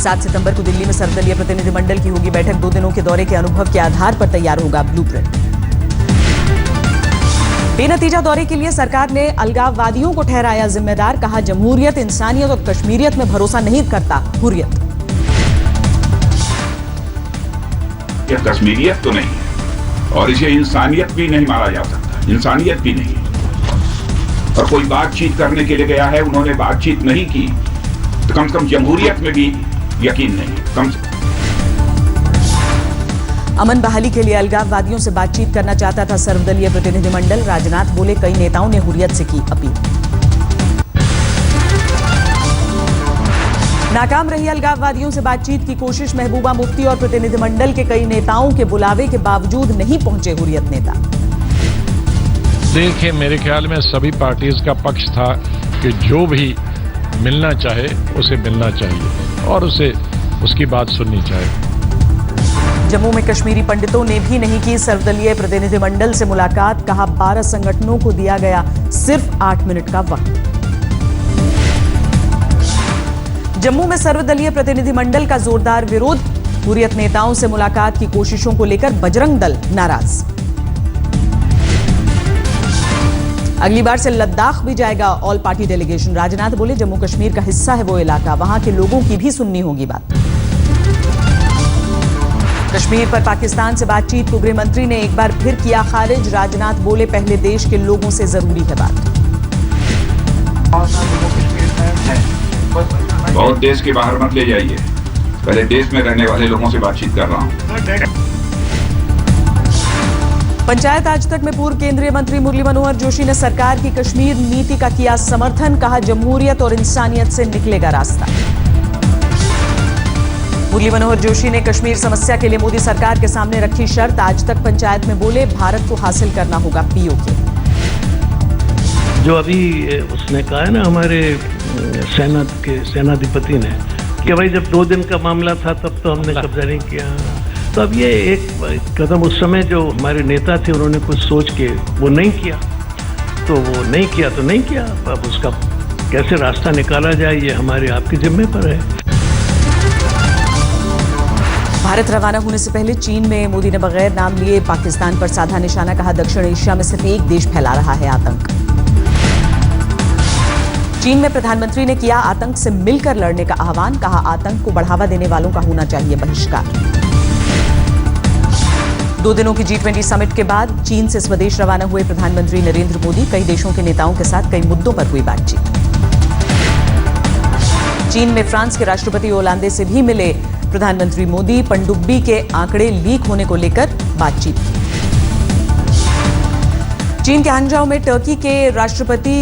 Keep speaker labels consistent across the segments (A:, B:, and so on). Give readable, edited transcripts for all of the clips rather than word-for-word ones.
A: 7 सितंबर को दिल्ली में सर्वदलीय प्रतिनिधिमंडल की होगी बैठक। 2 दिनों के दौरे के अनुभव के आधार पर तैयार होगा ब्लूप्रिंट। बेनतीजा दौरे के लिए सरकार ने अलगाववादियों को ठहराया जिम्मेदार। कहा, जमहूरियत, इंसानियत और कश्मीरियत में भरोसा नहीं करता हुर्रियत।
B: यह कश्मीरियत तो नहीं है और इसे इंसानियत भी नहीं माना जा सकता, इंसानियत भी नहीं है। और कोई बातचीत करने के लिए गया है, उन्होंने बातचीत नहीं की, तो कम से कम जमहूरियत में भी यकीन नहीं।
A: अमन बहाली के लिए अलगाववादियों से बातचीत करना चाहता था सर्वदलीय प्रतिनिधिमंडल। राजनाथ बोले, कई नेताओं ने हुर्रियत से की अपील। नाकाम रही अलगाववादियों से बातचीत की कोशिश। महबूबा मुफ्ती और प्रतिनिधिमंडल के कई नेताओं के बुलावे के बावजूद नहीं पहुंचे हुर्रियत नेता।
C: देखिए, मेरे ख्याल में सभी पार्टीज का पक्ष था कि जो भी मिलना चाहे उसे मिलना चाहिए और उसे उसकी बात सुननी चाहिए।
A: जम्मू में कश्मीरी पंडितों ने भी नहीं की सर्वदलीय प्रतिनिधिमंडल से मुलाकात। कहा, 12 संगठनों को दिया गया सिर्फ 8 मिनट का वक्त। जम्मू में सर्वदलीय प्रतिनिधिमंडल का जोरदार विरोध। हुर्रियत नेताओं से मुलाकात की कोशिशों को लेकर बजरंग दल नाराज। अगली बार से लद्दाख भी जाएगा ऑल पार्टी डेलीगेशन। राजनाथ बोले, जम्मू कश्मीर का हिस्सा है वो इलाका, वहां के लोगों की भी सुननी होगी बात। कश्मीर पर पाकिस्तान से बातचीत को गृह मंत्री ने एक बार फिर किया खारिज। राजनाथ बोले, पहले देश के लोगों से जरूरी है बात।
B: बहुत देश के बाहर मत ले जाइए, पहले देश में रहने वाले लोगों से बातचीत कर रहा हूं।
A: पंचायत आज तक में पूर्व केंद्रीय मंत्री मुरली मनोहर जोशी ने सरकार की कश्मीर नीति का किया समर्थन। कहा, जमहूरियत और इंसानियत से निकलेगा रास्ता। मुरली मनोहर जोशी ने कश्मीर समस्या के लिए मोदी सरकार के सामने रखी शर्त। आज तक पंचायत में बोले, भारत को हासिल करना होगा पीओके।
D: जो अभी उसने कहा है ना हमारे सेनाधिपति ने कि भाई जब 2 दिन का मामला था तब तो हमने कब्जा नहीं किया। तो अब ये एक कदम उस समय जो हमारे नेता थे उन्होंने कुछ सोच के वो नहीं किया, तो वो नहीं किया तो नहीं किया। अब उसका कैसे रास्ता निकाला जाए ये हमारे आपके जिम्मे पर है।
A: भारत रवाना होने से पहले चीन में मोदी ने बगैर नाम लिए पाकिस्तान पर साधा निशाना। कहा, दक्षिण एशिया में सिर्फ एक देश फैला रहा है आतंक। चीन में प्रधानमंत्री ने किया आतंक से मिलकर लड़ने का आह्वान। कहा, आतंक को बढ़ावा देने वालों का होना चाहिए बहिष्कार। 2 दिनों की G20 समिट के बाद चीन से स्वदेश रवाना हुए प्रधानमंत्री नरेंद्र मोदी। कई देशों के नेताओं के साथ कई मुद्दों पर हुई बातचीत। चीन में फ्रांस के राष्ट्रपति ओलांदे से भी मिले प्रधानमंत्री मोदी। पनडुब्बी के आंकड़े लीक होने को लेकर बातचीत की। चीन के हांगझाओ में टर्की के राष्ट्रपति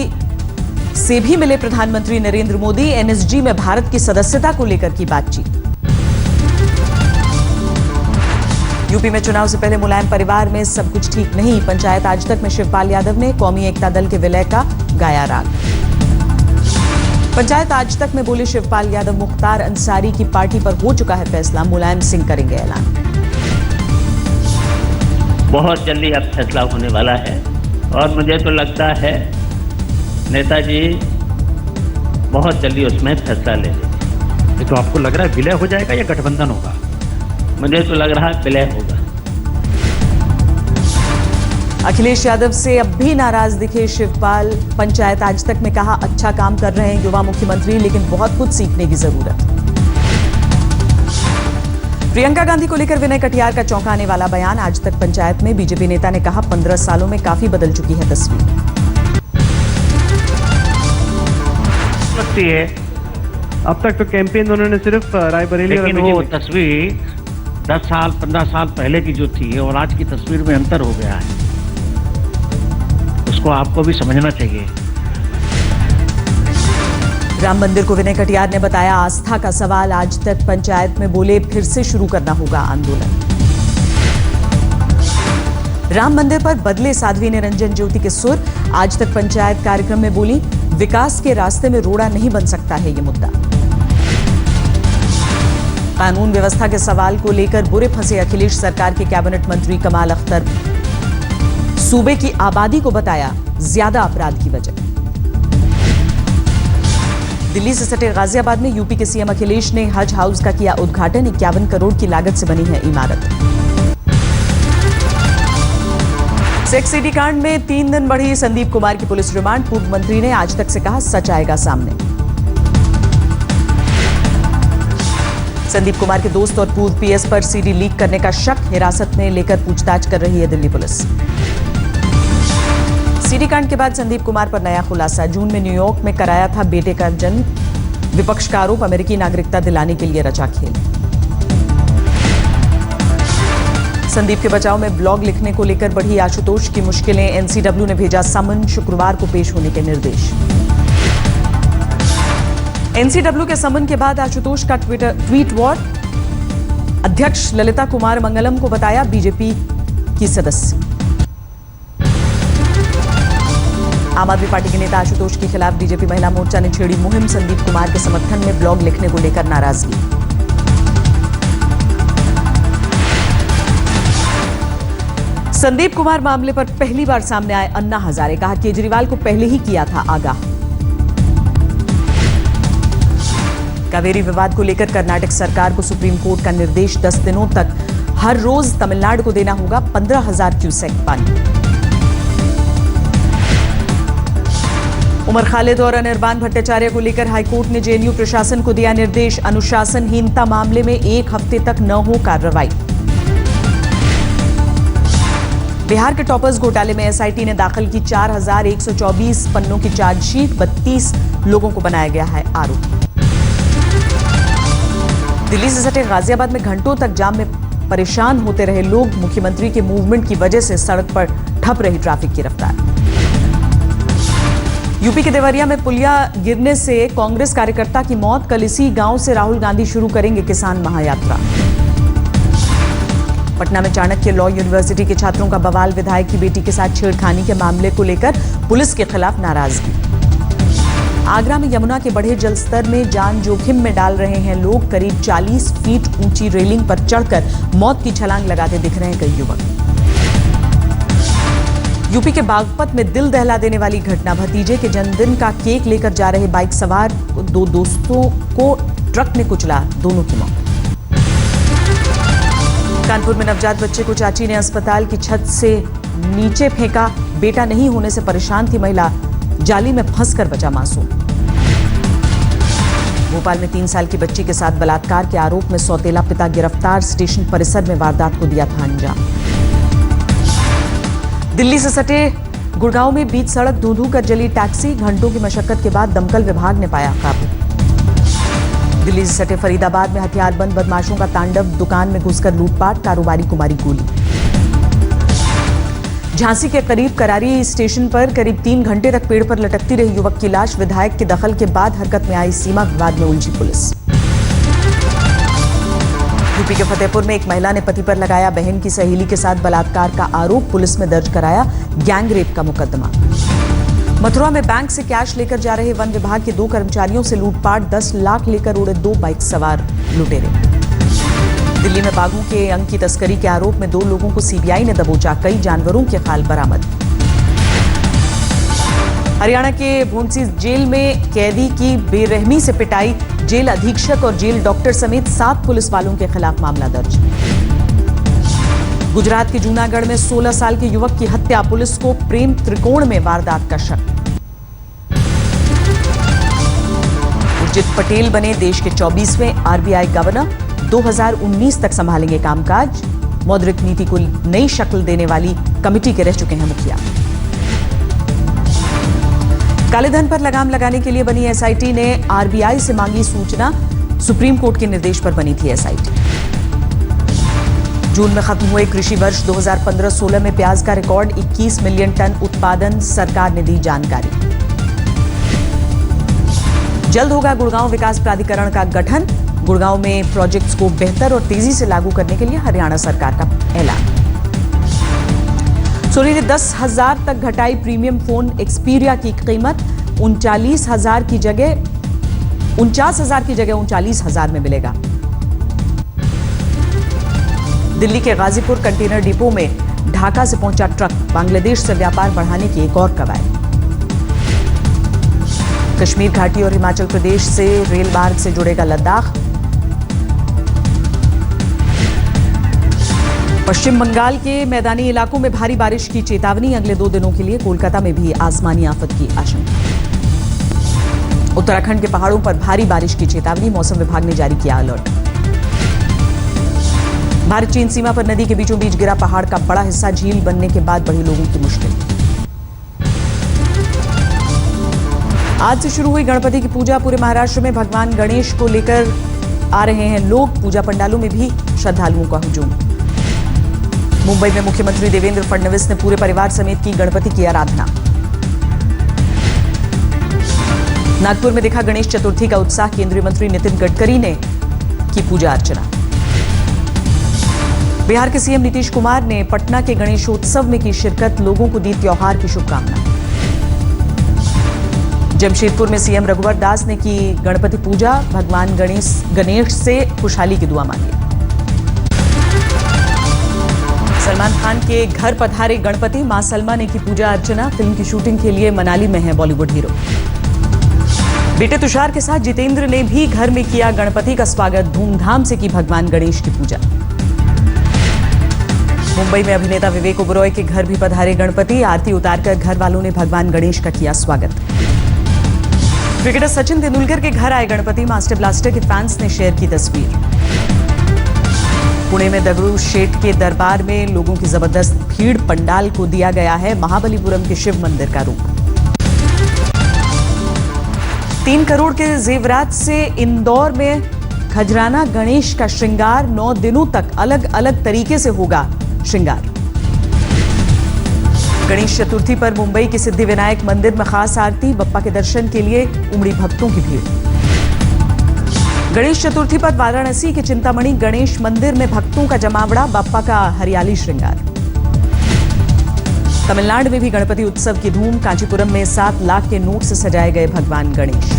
A: से भी मिले प्रधानमंत्री नरेंद्र मोदी। एनएसजी में भारत की सदस्यता को लेकर की बातचीत। यूपी में चुनाव से पहले मुलायम परिवार में सब कुछ ठीक नहीं। पंचायत आज तक में शिवपाल यादव ने कौमी एकता दल के विलय का गाया राग। पंचायत आज तक में बोले शिवपाल यादव, मुख्तार अंसारी की पार्टी पर हो चुका है फैसला, मुलायम सिंह करेंगे ऐलान।
E: बहुत जल्दी अब फैसला होने वाला है और मुझे तो लगता है नेताजी बहुत जल्दी उसमें फैसला ले लेंगे।
F: तो आपको लग रहा है विलय हो जाएगा या गठबंधन होगा?
E: मुझे तो लग रहा है विलय होगा।
A: अखिलेश यादव से अब भी नाराज दिखे शिवपाल। पंचायत आज तक में कहा, अच्छा काम कर रहे हैं युवा मुख्यमंत्री, लेकिन बहुत कुछ सीखने की जरूरत। प्रियंका गांधी को लेकर विनय कटियार का चौंकाने वाला बयान। आज तक पंचायत में बीजेपी नेता ने कहा, 15 सालों में काफी बदल चुकी है तस्वीर।
F: लगती है अब तक तो कैंपेन उन्होंने सिर्फ रायबरेली,
E: लेकिन वो तस्वीर 10 साल 15 साल पहले की जो थी और आज की तस्वीर में अंतर हो गया है, उसको आपको भी समझना चाहिए।
A: राम मंदिर को विनय कटियार ने बताया आस्था का सवाल। आज तक पंचायत में बोले, फिर से शुरू करना होगा आंदोलन। राम मंदिर पर बदले साध्वी निरंजन ज्योति के सुर। आज तक पंचायत कार्यक्रम में बोली, विकास के रास्ते में रोड़ा नहीं बन सकता है ये मुद्दा। कानून व्यवस्था के सवाल को लेकर बुरे फंसे अखिलेश सरकार के कैबिनेट मंत्री कमाल अख्तर। सूबे की आबादी को बताया ज्यादा अपराध की वजह। दिल्ली से सटे गाजियाबाद में यूपी के सीएम अखिलेश ने हज हाउस का किया उद्घाटन। 51 करोड़ की लागत से बनी है इमारत। सेक्स सीडी कांड में 3 दिन बढ़ी संदीप कुमार की पुलिस रिमांड। पूर्व मंत्री ने आज तक से कहा सच आएगा सामने। संदीप कुमार के दोस्त और पूर्व पीएस पर सीडी लीक करने का शक, हिरासत में लेकर पूछताछ कर रही है दिल्ली पुलिस। सीडी कांड के बाद संदीप कुमार पर नया खुलासा। जून में न्यूयॉर्क में कराया था बेटे का जन्म। विपक्ष का आरोप, अमेरिकी नागरिकता दिलाने के लिए रचा खेल। संदीप के बचाव में ब्लॉग लिखने को लेकर बढ़ी आशुतोष की मुश्किलें। एनसीडब्ल्यू ने भेजा समन, शुक्रवार को पेश होने के निर्देश। एनसीडब्ल्यू के समन के बाद आशुतोष का ट्वीट वॉर। अध्यक्ष ललिता कुमार मंगलम को बताया बीजेपी की सदस्य। आम आदमी पार्टी के नेता आशुतोष के खिलाफ बीजेपी महिला मोर्चा ने छेड़ी मुहिम। संदीप कुमार के समर्थन में ब्लॉग लिखने को लेकर नाराजगी। संदीप कुमार मामले पर पहली बार सामने आए अन्ना हजारे। कहा केजरीवाल को पहले ही किया था आगाह। कावेरी विवाद को लेकर कर्नाटक सरकार को सुप्रीम कोर्ट का निर्देश। 10 दिनों तक हर रोज तमिलनाडु को देना होगा 15,000 क्यूसेक पानी। उमर खालिद और अनिर्बान भट्टाचार्य को लेकर हाईकोर्ट ने जेएनयू प्रशासन को दिया निर्देश। अनुशासनहीनता मामले में 1 हफ्ते तक न हो कार्रवाई। बिहार के टॉपर्स घोटाले में एसआईटी ने दाखिल की 4124 पन्नों की चार्जशीट। 32 लोगों को बनाया गया है आरोपी। दिल्ली से सटे गाजियाबाद में घंटों तक जाम में परेशान होते रहे लोग। मुख्यमंत्री के मूवमेंट की वजह से सड़क पर ठप रही ट्रैफिक की रफ्तार। यूपी के देवरिया में पुलिया गिरने से कांग्रेस कार्यकर्ता की मौत। कल इसी गांव से राहुल गांधी शुरू करेंगे किसान महायात्रा। पटना में चाणक्य लॉ यूनिवर्सिटी के छात्रों का बवाल। विधायक की बेटी के साथ छेड़खानी के मामले को लेकर पुलिस के खिलाफ नाराजगी। आगरा में यमुना के बढ़े जलस्तर में जान जोखिम में डाल रहे हैं लोग। करीब 40 फीट ऊंची रेलिंग पर चढ़कर मौत की छलांग लगाते दिख रहे हैं कई युवक। यूपी के बागपत में दिल दहला देने वाली घटना। भतीजे के जन्मदिन का केक लेकर जा रहे बाइक सवार 2 दोस्तों को ट्रक ने कुचला, दोनों की मौत। कानपुर में नवजात बच्चे को चाची ने अस्पताल की छत से नीचे फेंका। बेटा नहीं होने से परेशान थी महिला, जाली में फंसकर बचा मासूम। भोपाल में 3 साल की बच्ची के साथ बलात्कार के आरोप में सौतेला पिता गिरफ्तार। स्टेशन परिसर में वारदात को दिया था अंजाम। दिल्ली से सटे गुड़गांव में बीच सड़क धू कर जली टैक्सी। घंटों की मशक्कत के बाद दमकल विभाग ने पाया काबू। दिल्ली से सटे फरीदाबाद में हथियारबंद बदमाशों का तांडव। दुकान में घुसकर लूटपाट, कारोबारी को मारी गोली। झांसी के करीब करारी स्टेशन पर करीब 3 घंटे तक पेड़ पर लटकती रही युवक की लाश। विधायक के दखल के बाद हरकत में आई सीमा विवाद में उलझी पुलिस। यूपी के फतेहपुर में एक महिला ने पति पर लगाया बहन की सहेली के साथ बलात्कार का आरोप। पुलिस में दर्ज कराया गैंग रेप का मुकदमा। मथुरा में बैंक से कैश लेकर जा रहे वन विभाग के 2 कर्मचारियों से लूटपाट। 10 लाख लेकर उड़े 2 बाइक सवार लुटेरे। दिल्ली में बाघों के अंग की तस्करी के आरोप में 2 लोगों को सीबीआई ने दबोचा। कई जानवरों के खाल बरामद। हरियाणा के भूंसी जेल में कैदी की बेरहमी से पिटाई। जेल अधीक्षक और जेल डॉक्टर समेत 7 पुलिस वालों के खिलाफ मामला दर्ज। गुजरात के जूनागढ़ में 16 साल के युवक की हत्या। पुलिस को प्रेम त्रिकोण में वारदात का शक। उर्जित पटेल बने देश के 24वें आरबीआई गवर्नर। 2019 तक संभालेंगे कामकाज। मौद्रिक नीति को नई शक्ल देने वाली कमेटी के रह चुके हैं मुखिया। कालेधन पर लगाम लगाने के लिए बनी एसआईटी ने आरबीआई से मांगी सूचना। सुप्रीम कोर्ट के निर्देश पर बनी थी एसआईटी। जून में खत्म हुए कृषि वर्ष 2015-16 में प्याज का रिकॉर्ड 21 मिलियन टन उत्पादन। सरकार ने दी जानकारी। जल्द होगा गुड़गांव विकास प्राधिकरण का गठन। गुड़गांव में प्रोजेक्ट्स को बेहतर और तेजी से लागू करने के लिए हरियाणा सरकार का ऐलान। सोनी ने 10,000 तक घटाई प्रीमियम फोन एक्सपीरिया की कीमत। 49,000 की जगह 39,000 में मिलेगा। दिल्ली के गाजीपुर कंटेनर डिपो में ढाका से पहुंचा ट्रक। बांग्लादेश से व्यापार बढ़ाने की एक और कवायद। कश्मीर घाटी और हिमाचल प्रदेश से रेल मार्ग से जुड़ेगा लद्दाख। पश्चिम बंगाल के मैदानी इलाकों में भारी बारिश की चेतावनी, अगले 2 दिनों के लिए कोलकाता में भी आसमानी आफत की आशंका। उत्तराखंड के पहाड़ों पर भारी बारिश की चेतावनी, मौसम विभाग ने जारी किया अलर्ट। भारत चीन सीमा पर नदी के बीचों बीच गिरा पहाड़ का बड़ा हिस्सा, झील बनने के बाद बढ़ी लोगों की मुश्किल। आज से शुरू हुई गणपति की पूजा, पूरे महाराष्ट्र में भगवान गणेश को लेकर आ रहे हैं लोग, पूजा पंडालों में भी श्रद्धालुओं का हुजूम। मुंबई में मुख्यमंत्री देवेंद्र फडणवीस ने पूरे परिवार समेत की गणपति की आराधना। नागपुर में देखा गणेश चतुर्थी का उत्साह, केंद्रीय मंत्री नितिन गडकरी ने की पूजा अर्चना। बिहार के सीएम नीतीश कुमार ने पटना के गणेशोत्सव में की शिरकत, लोगों को दी त्योहार की शुभकामनाएं। जमशेदपुर में सीएम रघुवर दास ने की गणपति पूजा, भगवान गणेश से खुशहाली की दुआ मांगी। सलमान खान के घर पधारे गणपति, मां सलमा ने की पूजा अर्चना, फिल्म की शूटिंग के लिए मनाली में है बॉलीवुड हीरो। बेटे तुषार के साथ जितेंद्र ने भी घर में किया गणपति का स्वागत, धूमधाम से की भगवान गणेश की पूजा। मुंबई में अभिनेता विवेक ओबरॉय के घर भी पधारे गणपति, आरती उतारकर घर वालों ने भगवान गणेश का किया स्वागत। क्रिकेटर सचिन तेंदुलकर के घर आए गणपति, मास्टर ब्लास्टर के फैंस ने शेयर की तस्वीर। पुणे में दगड़ू शेठ के दरबार में लोगों की जबरदस्त भीड़, पंडाल को दिया गया है महाबलीपुरम के शिव मंदिर का रूप। 3 करोड़ के जेवरात से इंदौर में खजराना गणेश का श्रृंगार, 9 दिनों तक अलग अलग तरीके से होगा श्रृंगार। गणेश चतुर्थी पर मुंबई के सिद्धिविनायक मंदिर में खास आरती, बप्पा के दर्शन के लिए उमड़ी भक्तों की भीड़। गणेश चतुर्थी पर वाराणसी के चिंतामणि गणेश मंदिर में भक्तों का जमावड़ा, बप्पा का हरियाली श्रृंगार। तमिलनाडु में भी गणपति उत्सव की धूम, कांचीपुरम में 7 लाख के नोट से सजाए गए भगवान गणेश।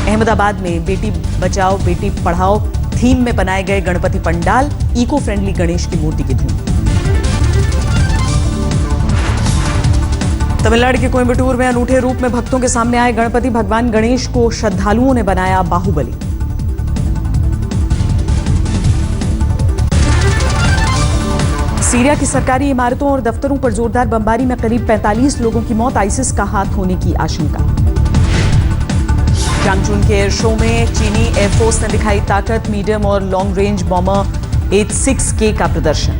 A: अहमदाबाद में बेटी बचाओ बेटी पढ़ाओ थीम में बनाए गए गणपति पंडाल, इको फ्रेंडली गणेश की मूर्ति की धूम। तमिलनाडु के कोयम्बटूर में अनूठे रूप में भक्तों के सामने आए गणपति, भगवान गणेश को श्रद्धालुओं ने बनाया बाहुबली। सीरिया की सरकारी इमारतों और दफ्तरों पर जोरदार बमबारी में करीब 45 लोगों की मौत, आईसिस का हाथ होने की आशंका। चांगचुन के एयर शो में चीनी एयरफोर्स ने दिखाई ताकत, मीडियम और लॉन्ग रेंज बॉम्बर H-6K का प्रदर्शन।